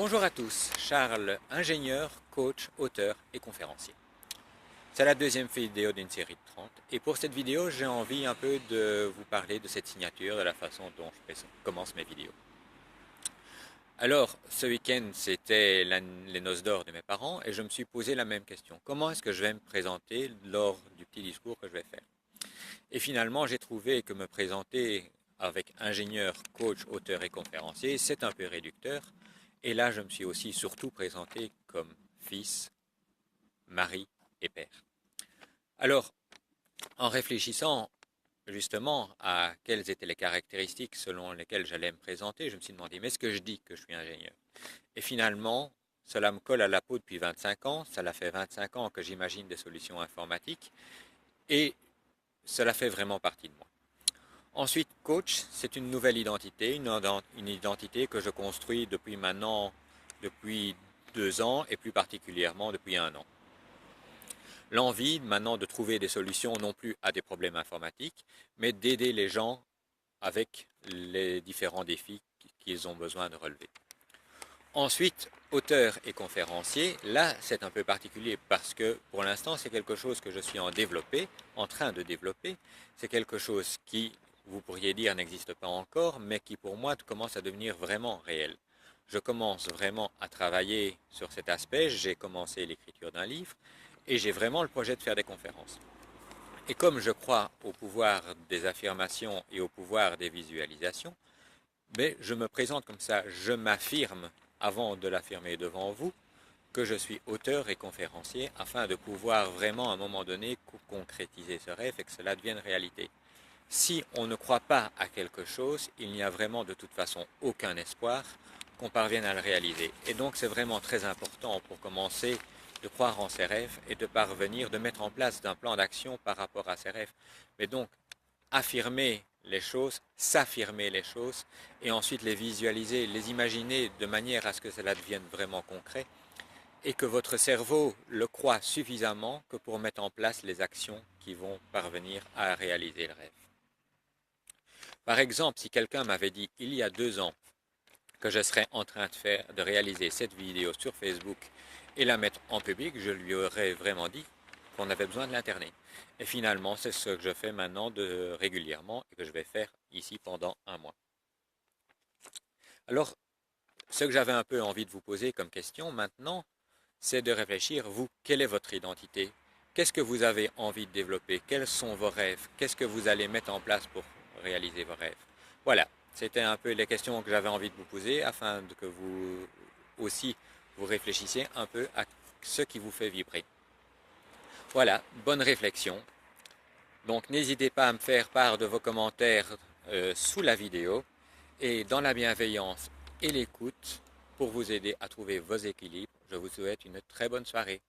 Bonjour à tous, Charles, ingénieur, coach, auteur et conférencier. C'est la deuxième vidéo d'une série de 30 et pour cette vidéo j'ai envie un peu de vous parler de cette signature, de la façon dont je commence mes vidéos. Alors ce week-end c'était les noces d'or de mes parents et je me suis posé la même question. Comment est-ce que je vais me présenter lors du petit discours que je vais faire? Et finalement j'ai trouvé que me présenter avec ingénieur, coach, auteur et conférencier, c'est un peu réducteur. Et là, je me suis aussi surtout présenté comme fils, mari et père. Alors, en réfléchissant justement à quelles étaient les caractéristiques selon lesquelles j'allais me présenter, je me suis demandé, mais est-ce que je dis que je suis ingénieur? Et finalement, cela me colle à la peau depuis 25 ans, cela fait 25 ans que j'imagine des solutions informatiques, et cela fait vraiment partie de moi. Ensuite, coach, c'est une nouvelle identité, une identité que je construis depuis 2 ans et plus particulièrement depuis 1 an. L'envie maintenant de trouver des solutions non plus à des problèmes informatiques, mais d'aider les gens avec les différents défis qu'ils ont besoin de relever. Ensuite, auteur et conférencier, là c'est un peu particulier parce que pour l'instant c'est quelque chose que je suis en train de développer, c'est quelque chose qui, vous pourriez dire, n'existe pas encore, mais qui pour moi commence à devenir vraiment réel. Je commence vraiment à travailler sur cet aspect, j'ai commencé l'écriture d'un livre et j'ai vraiment le projet de faire des conférences. Et comme je crois au pouvoir des affirmations et au pouvoir des visualisations, mais je me présente comme ça, je m'affirme avant de l'affirmer devant vous que je suis auteur et conférencier afin de pouvoir vraiment à un moment donné concrétiser ce rêve et que cela devienne réalité. Si on ne croit pas à quelque chose, il n'y a vraiment de toute façon aucun espoir qu'on parvienne à le réaliser. Et donc c'est vraiment très important pour commencer de croire en ses rêves et de parvenir, de mettre en place un plan d'action par rapport à ses rêves. Mais donc affirmer les choses, s'affirmer les choses et ensuite les visualiser, les imaginer de manière à ce que cela devienne vraiment concret et que votre cerveau le croit suffisamment que pour mettre en place les actions qui vont parvenir à réaliser le rêve. Par exemple, si quelqu'un m'avait dit il y a 2 ans que je serais en train de réaliser cette vidéo sur Facebook et la mettre en public, je lui aurais vraiment dit qu'on avait besoin de l'Internet. Et finalement, c'est ce que je fais maintenant régulièrement et que je vais faire ici pendant 1 mois. Alors, ce que j'avais un peu envie de vous poser comme question maintenant, c'est de réfléchir, vous, quelle est votre identité? Qu'est-ce que vous avez envie de développer? Quels sont vos rêves? Qu'est-ce que vous allez mettre en place pour réaliser vos rêves? Voilà, c'était un peu les questions que j'avais envie de vous poser afin que vous aussi vous réfléchissiez un peu à ce qui vous fait vibrer. Voilà, bonne réflexion. Donc n'hésitez pas à me faire part de vos commentaires sous la vidéo et dans la bienveillance et l'écoute pour vous aider à trouver vos équilibres. Je vous souhaite une très bonne soirée.